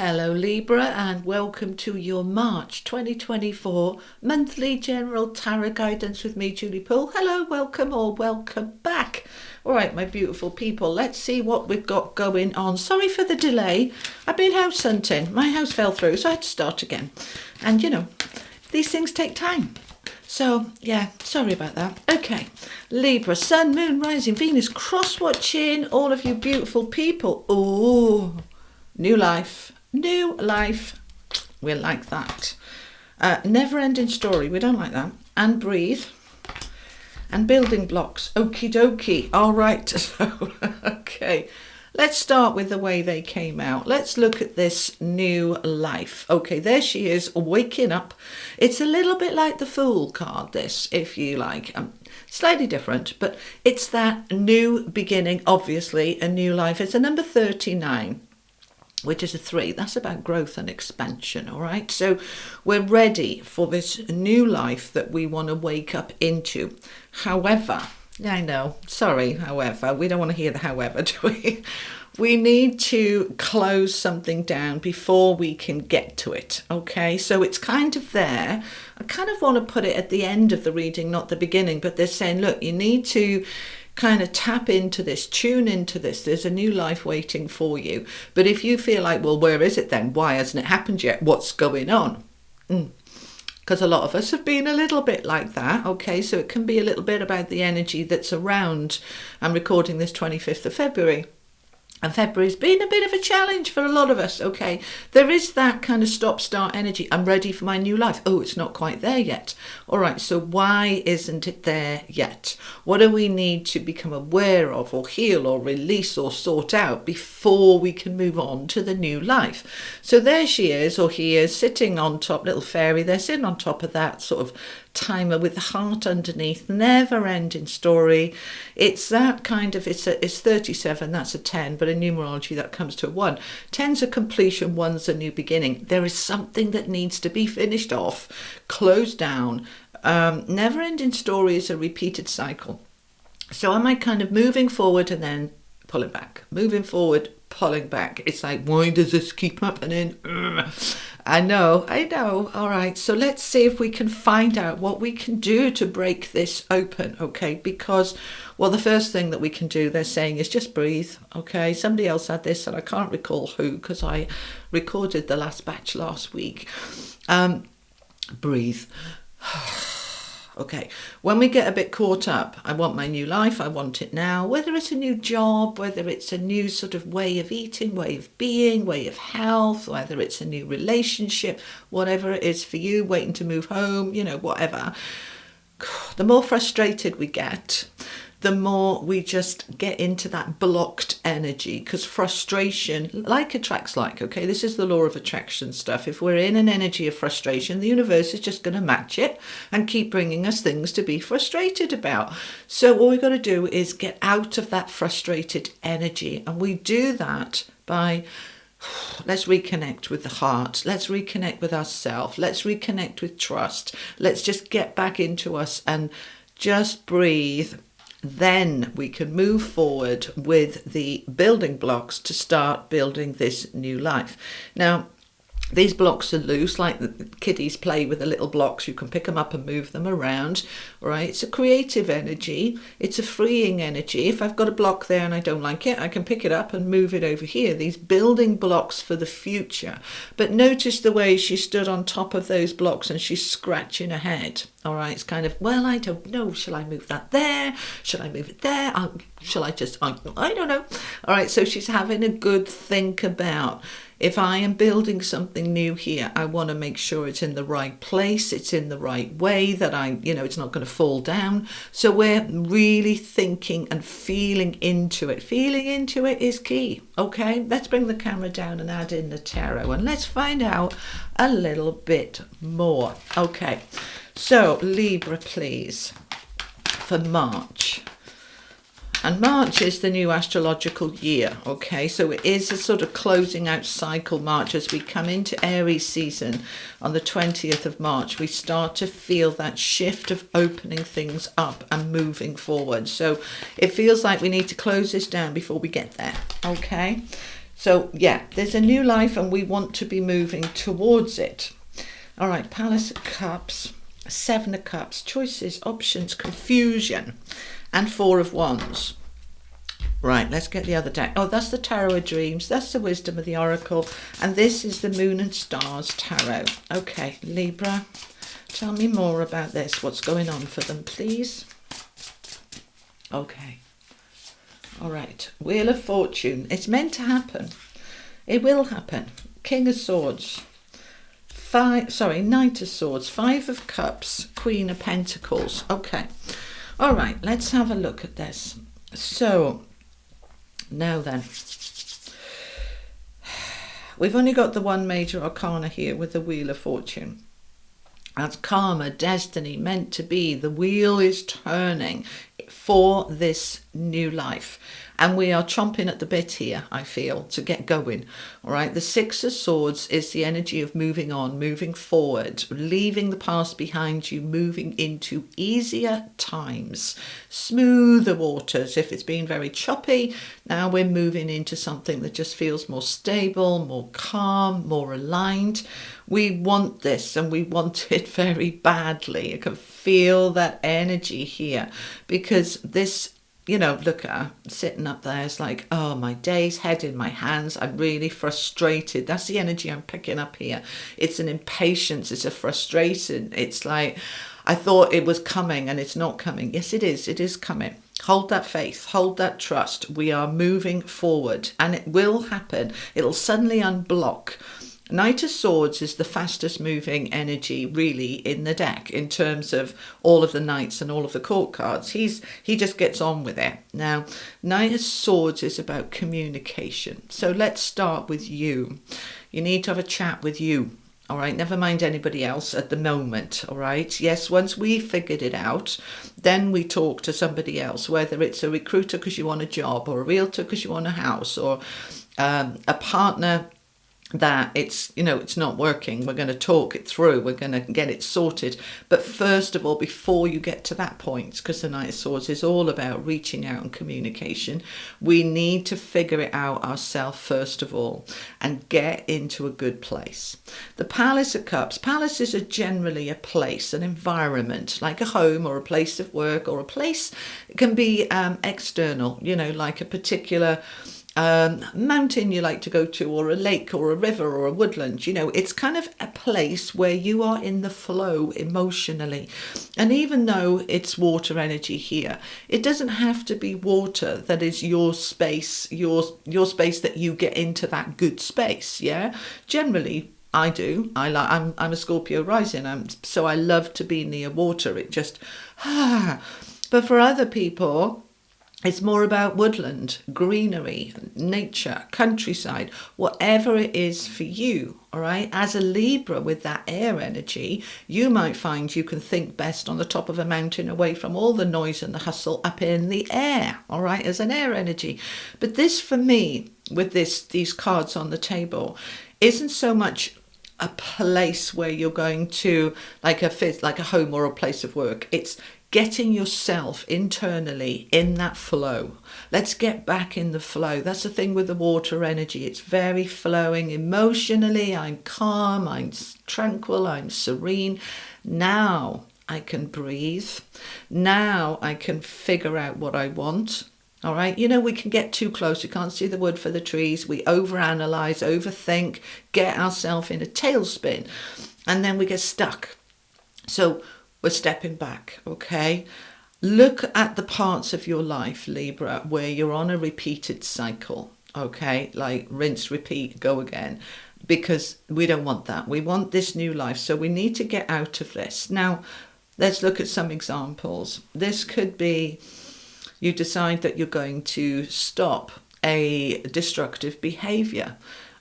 Hello Libra, and welcome to your March 2024 monthly general tarot guidance with me, Julie Poole. Hello, welcome or welcome back. All right, my beautiful people, let's see what we've got going on. Sorry for the delay. I've been house hunting. My house fell through, so I had to start again. And you know, these things take time. So, yeah, sorry about that. Okay, Libra, Sun, Moon, Rising, Venus, cross-watching, all of you beautiful people. Oh, new life. New life, we like that. Never-ending story, we don't like that. And breathe. And building blocks, okie dokie. All right, so, okay. Let's start with the way they came out. Let's look at this new life. Okay, there she is, waking up. It's a little bit like the Fool card, this, if you like. Slightly different, but it's that new beginning, obviously, a new life. It's a number 39. Which is a 3. That's about growth and expansion, all right? So we're ready for this new life that we want to wake up into. However, I know, sorry, however, we don't want to hear the however, do we? We need to close something down before we can get to it, okay? So it's kind of there. I kind of want to put it at the end of the reading, not the beginning, but they're saying, look, you need to kind of tap into this, tune into this. There's a new life waiting for you. But if you feel like, well, where is it then? Why hasn't it happened yet? What's going on? Because a lot of us have been a little bit like that. Okay, so it can be a little bit about the energy that's around. I'm recording this 25th of February. And February's been a bit of a challenge for a lot of us, okay? There is that kind of stop-start energy. I'm ready for my new life. Oh, it's not quite there yet. All right, so why isn't it there yet? What do we need to become aware of or heal or release or sort out before we can move on to the new life? So there she is, or he is, sitting on top, little fairy, they're sitting on top of that sort of timer with the heart underneath, never-ending story. It's that kind of, it's 37, that's a 10, but in numerology that comes to a 1. 10's a completion, 1's a new beginning. There is something that needs to be finished off, closed down. Never-ending story is a repeated cycle. So am I kind of moving forward and then pulling back, moving forward, pulling back? It's like, why does this keep happening? I know. All right, so let's see if we can find out what we can do to break this open, okay? Because, well, the first thing that we can do, they're saying, is just breathe, okay? Somebody else had this, and I can't recall who, because I recorded the last batch last week. Breathe. Okay, when we get a bit caught up, I want my new life, I want it now, whether it's a new job, whether it's a new sort of way of eating, way of being, way of health, whether it's a new relationship, whatever it is for you, waiting to move home, you know, whatever. The more frustrated we get, the more we just get into that blocked energy, because frustration, like attracts like, okay? This is the law of attraction stuff. If we're in an energy of frustration, the universe is just going to match it and keep bringing us things to be frustrated about. So all we've got to do is get out of that frustrated energy, and we do that by let's reconnect with the heart. Let's reconnect with ourselves. Let's reconnect with trust. Let's just get back into us and just breathe. Then we can move forward with the building blocks to start building this new life. Now, these blocks are loose, like the kiddies play with the little blocks. You can pick them up and move them around, right? It's a creative energy. It's a freeing energy. If I've got a block there and I don't like it, I can pick it up and move it over here. These building blocks for the future. But notice the way she stood on top of those blocks and she's scratching her head. All right, it's kind of, well, I don't know. Shall I move that there? Shall I move it there? Shall I just, I don't know. All right, so she's having a good think about, if I am building something new here, I want to make sure it's in the right place, it's in the right way, that it's not going to fall down. So we're really thinking and feeling into it. Feeling into it is key, okay? Let's bring the camera down and add in the tarot, and let's find out a little bit more. Okay, so Libra, please, for March. And March is the new astrological year, okay? So it is a sort of closing out cycle, March. As we come into Aries season on the 20th of March, we start to feel that shift of opening things up and moving forward. So it feels like we need to close this down before we get there, okay? So yeah, there's a new life and we want to be moving towards it. All right, Palace of Cups, Seven of Cups, choices, options, confusion, and Four of Wands. Right, let's get the other deck. Oh, that's the Tarot of Dreams. That's the Wisdom of the Oracle. And this is the Moon and Stars Tarot. Okay, Libra, tell me more about this. What's going on for them, please? Okay. All right. Wheel of Fortune. It's meant to happen. It will happen. King of Swords. Knight of Swords. Five of Cups. Queen of Pentacles. Okay. All right. Let's have a look at this. So, now then. We've only got the one major arcana here with the Wheel of Fortune. That's karma, destiny, meant to be. The wheel is turning for this new life. And we are chomping at the bit here, I feel, to get going. All right. The Six of Swords is the energy of moving on, moving forward, leaving the past behind you, moving into easier times, smoother waters. If it's been very choppy, now we're moving into something that just feels more stable, more calm, more aligned. We want this and we want it very badly. I can feel that energy here because this, look at her sitting up there. It's like, oh, my day's head in my hands. I'm really frustrated. That's the energy I'm picking up here. It's an impatience. It's a frustration. It's like, I thought it was coming and it's not coming. Yes, it is. It is coming. Hold that faith. Hold that trust. We are moving forward and it will happen. It'll suddenly unblock. Knight of Swords is the fastest moving energy really in the deck in terms of all of the knights and all of the court cards. He just gets on with it. Now, Knight of Swords is about communication. So let's start with you. You need to have a chat with you. All right, never mind anybody else at the moment. All right. Yes, once we figured it out, then we talk to somebody else, whether it's a recruiter because you want a job or a realtor because you want a house or a partner that it's not working. We're going to talk it through. We're going to get it sorted. But first of all, before you get to that point, because the Knight of Swords is all about reaching out and communication, we need to figure it out ourselves first of all and get into a good place. The Palace of Cups. Palaces are generally a place, an environment, like a home or a place of work or a place. It can be external, like a particular mountain you like to go to, or a lake or a river or a woodland. It's kind of a place where you are in the flow emotionally. And even though it's water energy here, it doesn't have to be water that is your space, your space that you get into that good space. Yeah, generally I do. I'm a Scorpio rising, so I love to be near water. It just but for other people, it's more about woodland, greenery, nature, countryside, whatever it is for you, all right? As a Libra with that air energy, you might find you can think best on the top of a mountain away from all the noise and the hustle up in the air, all right, as an air energy. But this, for me, with these cards on the table, isn't so much a place where you're going to, like a home or a place of work. It's getting yourself internally in that flow. Let's get back in the flow. That's the thing with the water energy. It's very flowing emotionally. I'm calm, I'm tranquil, I'm serene. Now I can breathe. Now I can figure out what I want. All right, we can get too close. We can't see the wood for the trees. We overanalyze, overthink, get ourselves in a tailspin, and then we get stuck. So we're stepping back, okay? Look at the parts of your life, Libra, where you're on a repeated cycle, okay? Like rinse, repeat, go again, because we don't want that. We want this new life, so we need to get out of this. Now, let's look at some examples. This could be you decide that you're going to stop a destructive behavior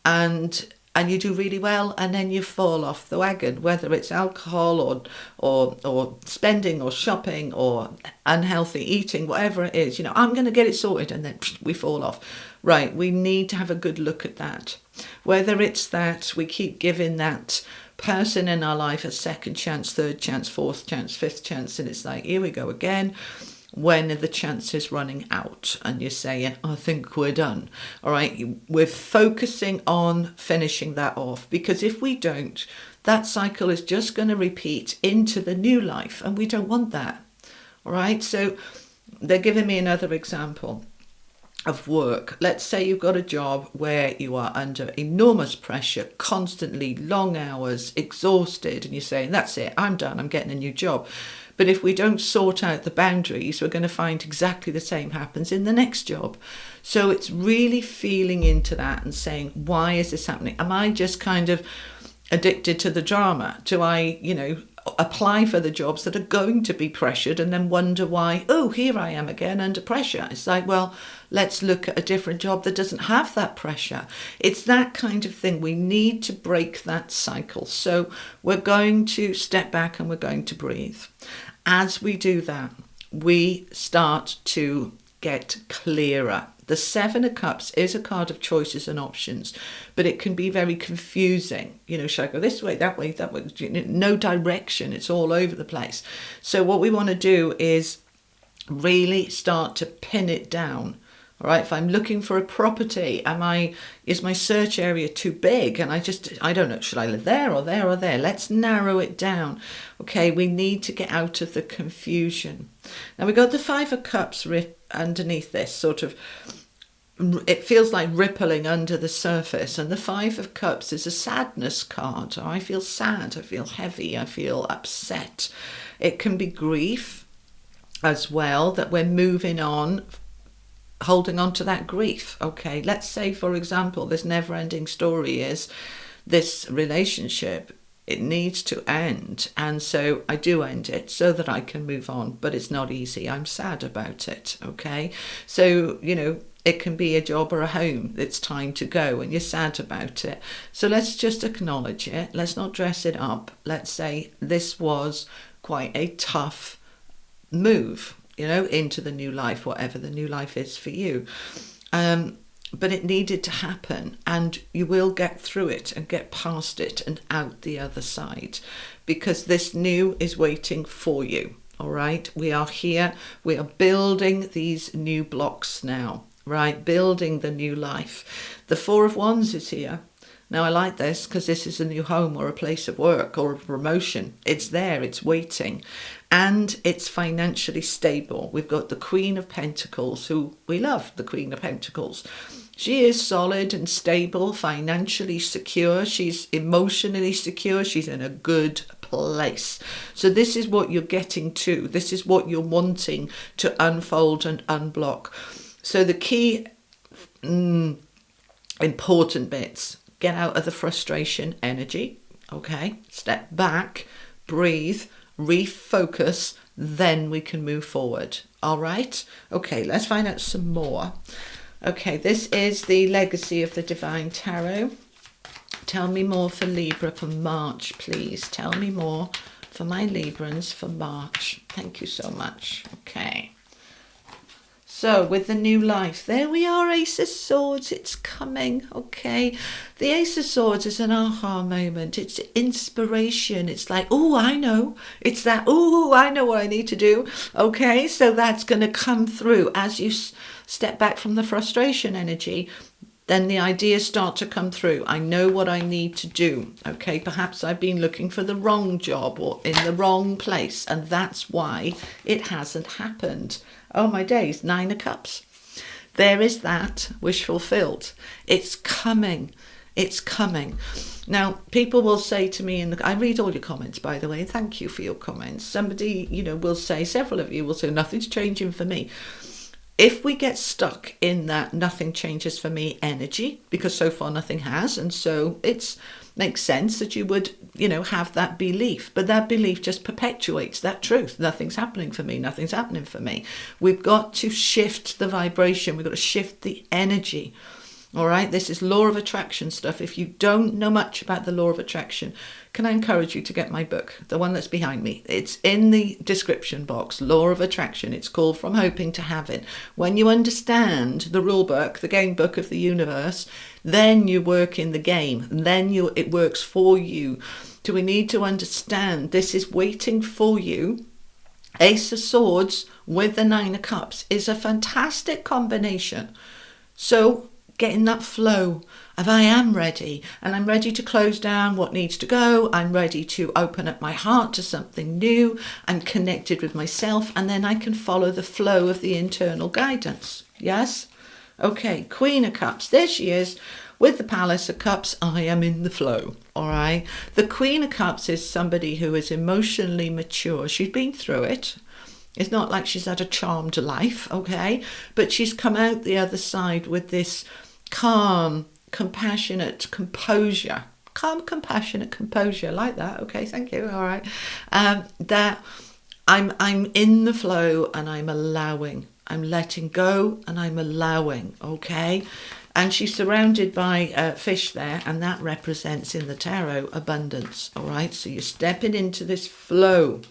and you do really well, and then you fall off the wagon, whether it's alcohol or spending or shopping or unhealthy eating, whatever it is. I'm going to get it sorted, and then we fall off. Right, we need to have a good look at that. Whether it's that we keep giving that person in our life a second chance, third chance, fourth chance, fifth chance, and it's like, here we go again. when are the chances running out and you're saying, I think we're done. All right, we're focusing on finishing that off, because if we don't, that cycle is just going to repeat into the new life, and we don't want that. All right, so they're giving me another example of work. Let's say you've got a job where you are under enormous pressure, constantly long hours, exhausted, and you're saying, that's it, I'm done, I'm getting a new job. But if we don't sort out the boundaries, we're going to find exactly the same happens in the next job. So it's really feeling into that and saying, why is this happening? Am I just kind of addicted to the drama? Do I, apply for the jobs that are going to be pressured and then wonder why, oh, here I am again under pressure? It's like, well, let's look at a different job that doesn't have that pressure. It's that kind of thing. We need to break that cycle. So we're going to step back and we're going to breathe. As we do that, we start to get clearer. The Seven of Cups is a card of choices and options, but it can be very confusing. Should I go this way, that way, that way? No direction. It's all over the place. So what we want to do is really start to pin it down. All right, if I'm looking for a property, is my search area too big? And I don't know, should I live there or there or there? Let's narrow it down. Okay, we need to get out of the confusion. Now we've got the Five of Cups underneath this, sort of, it feels like rippling under the surface. And the Five of Cups is a sadness card. I feel sad, I feel heavy, I feel upset. It can be grief as well, that we're moving on, holding on to that grief. Okay, let's say, for example, this never-ending story is this relationship. It needs to end, and so I do end it so that I can move on, but it's not easy. I'm sad about it. Okay, so it can be a job or a home. It's time to go and you're sad about it. So let's just acknowledge it. Let's not dress it up. Let's say this was quite a tough move, into the new life, whatever the new life is for you. But it needed to happen, and you will get through it and get past it and out the other side, because this new is waiting for you. All right, we are here. We are building these new blocks now, right? Building the new life. The Four of Wands is here. Now, I like this because this is a new home or a place of work or a promotion. It's there, it's waiting, and it's financially stable. We've got the Queen of Pentacles, who we love, the Queen of Pentacles. She is solid and stable, financially secure. She's emotionally secure. She's in a good place. So this is what you're getting to. This is what you're wanting to unfold and unblock. So the key important bits: get out of the frustration energy. Okay, step back, breathe, refocus, then we can move forward. All right, okay, let's find out some more. Okay, this is the Legacy of the Divine Tarot. Tell me more for Libra for March, please. Tell me more for my Librans for March. Thank you so much. Okay. So with the new life, there we are, Ace of Swords, it's coming, okay? The Ace of Swords is an aha moment. It's inspiration. It's like, oh, I know. It's that, oh, I know what I need to do. Okay, so that's going to come through as you step back from the frustration energy. Then the ideas start to come through. I know what I need to do. Okay, perhaps I've been looking for the wrong job or in the wrong place, and that's why it hasn't happened. Oh my days, Nine of Cups. There is that wish fulfilled. It's coming. It's coming. Now, people will say to me, I read all your comments, by the way. Thank you for your comments. Somebody, will say, several of you will say, nothing's changing for me. If we get stuck in that nothing changes for me energy, because so far nothing has, and so it makes sense that you would, have that belief. But that belief just perpetuates that truth. Nothing's happening for me. Nothing's happening for me. We've got to shift the vibration. We've got to shift the energy. All right, this is law of attraction stuff. If you don't know much about the law of attraction, can I encourage you to get my book, the one that's behind me? It's in the description box, Law of Attraction. It's called From Hoping to Having. When you understand the rule book, the game book of the universe, then you work in the game. Then it works for you. So we need to understand this is waiting for you. Ace of Swords with the Nine of Cups is a fantastic combination. So getting that flow of I am ready, and I'm ready to close down what needs to go. I'm ready to open up my heart to something new. I'm connected with myself, and then I can follow the flow of the internal guidance. Yes? Okay, Queen of Cups. There she is with the Palace of Cups. I am in the flow. All right. The Queen of Cups is somebody who is emotionally mature. She's been through it. It's not like she's had a charmed life, okay? But she's come out the other side with this calm, compassionate composure. Calm, compassionate composure. Like that. Okay, thank you. All right. That I'm in the flow and I'm allowing. I'm letting go and I'm allowing, okay? And she's surrounded by fish there, and that represents in the tarot abundance, all right? So you're stepping into this flow.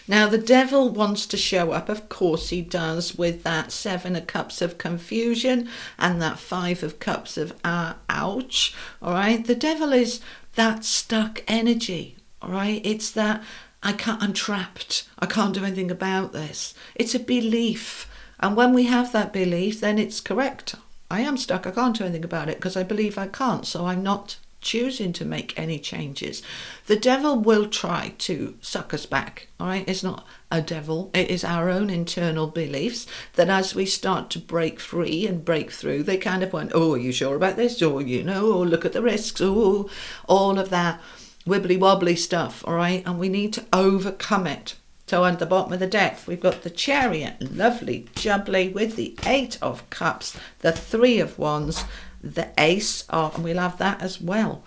Now, the devil wants to show up. Of course he does, with that 7 of Cups of confusion and that 5 of Cups of ouch, all right? The devil is that stuck energy, all right? It's that I'm trapped. I can't do anything about this. It's a belief. And when we have that belief, then it's correct. I am stuck. I can't do anything about it because I believe I can't. So I'm not choosing to make any changes. The devil will try to suck us back. All right. It's not a devil. It is our own internal beliefs that as we start to break free and break through, they kind of went, oh, are you sure about this? Or, oh, look at the risks. Oh, all of that wibbly wobbly stuff. All right. And we need to overcome it. So at the bottom of the deck, we've got the Chariot, lovely, jubbly, with the 8 of Cups, the 3 of Wands, the Ace of, and we'll have that as well.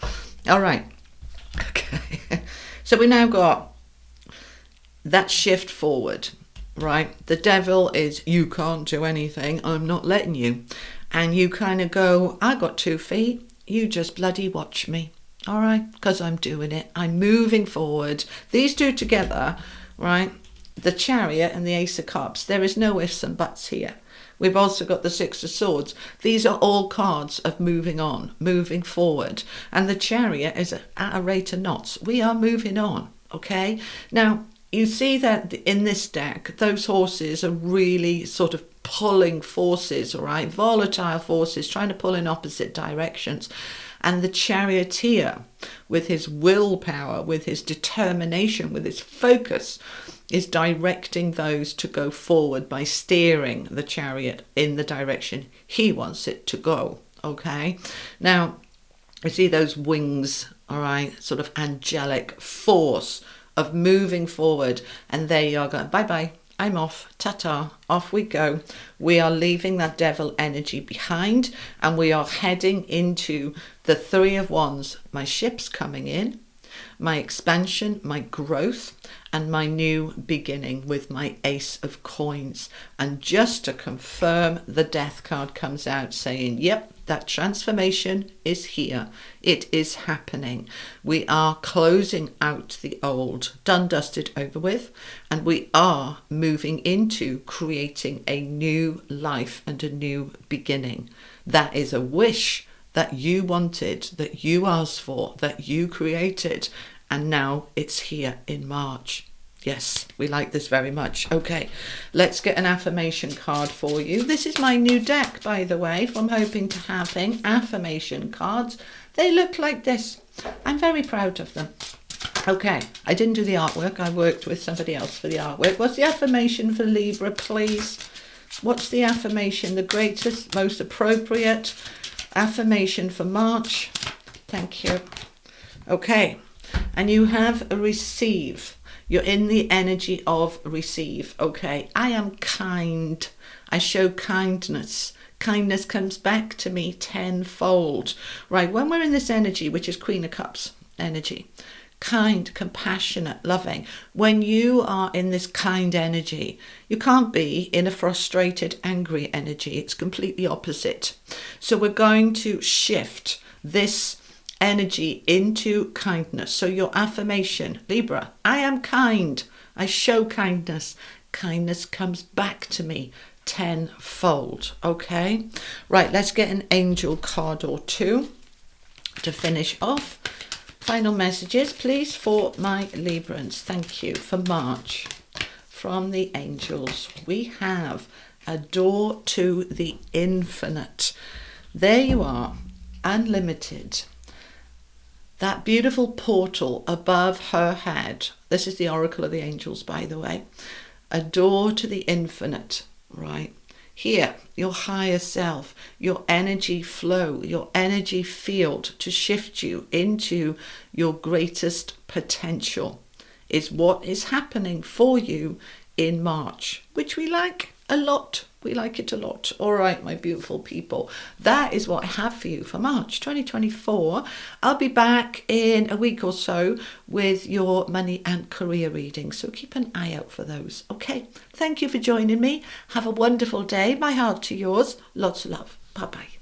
All right. Okay. So we now got that shift forward, right? The devil is, you can't do anything. I'm not letting you. And you kind of go, I got 2 feet. You just bloody watch me. All right. Because I'm doing it. I'm moving forward. These two together, right? The Chariot and the Ace of Cups. There is no ifs and buts here. We've also got the 6 of Swords. These are all cards of moving on, moving forward. And the Chariot is at a rate of knots. We are moving on, okay? Now, you see that in this deck, those horses are really sort of pulling forces, all right? Volatile forces, trying to pull in opposite directions. And the Charioteer, with his willpower, with his determination, with his focus, is directing those to go forward by steering the chariot in the direction he wants it to go, okay? Now, you see those wings, all right, sort of angelic force of moving forward, and there you are going, bye-bye, I'm off, ta-ta, off we go. We are leaving that devil energy behind, and we are heading into the 3 of Wands. My ship's coming in, my expansion, my growth, and my new beginning with my Ace of Coins. And just to confirm, the Death card comes out saying, yep, that transformation is here. It is happening. We are closing out the old, done, dusted, over with, and we are moving into creating a new life and a new beginning. That is a wish that you wanted, that you asked for, that you created, and now it's here in March. Yes, we like this very much. Okay, let's get an affirmation card for you. This is my new deck, by the way, from Hoping to Having affirmation cards. They look like this. I'm very proud of them. Okay, I didn't do the artwork. I worked with somebody else for the artwork. What's the affirmation for Libra, please? What's the affirmation, the greatest, most appropriate affirmation for March? Thank you. Okay, and you have a receive. You're in the energy of receive. Okay, I am kind. I show kindness. Kindness comes back to me tenfold. Right, when we're in this energy, which is Queen of Cups energy, kind, compassionate, loving. When you are in this kind energy, you can't be in a frustrated, angry energy. It's completely opposite. So we're going to shift this energy into kindness. So your affirmation, Libra, I am kind. I show kindness. Kindness comes back to me tenfold. Okay, right, let's get an angel card or two to finish off. Final messages, please, for my Librans. Thank you for March. from the angels, we have a door to the infinite. There you are, unlimited. That beautiful portal above her head. This is the oracle of the angels, by the way. A door to the infinite, right? Here, your higher self, your energy flow, your energy field to shift you into your greatest potential is what is happening for you in March, which we like a lot. We like it a lot. All right, my beautiful people. That is what I have for you for March 2024. I'll be back in a week or so with your money and career readings. So keep an eye out for those. Okay. Thank you for joining me. Have a wonderful day. My heart to yours. Lots of love. Bye-bye.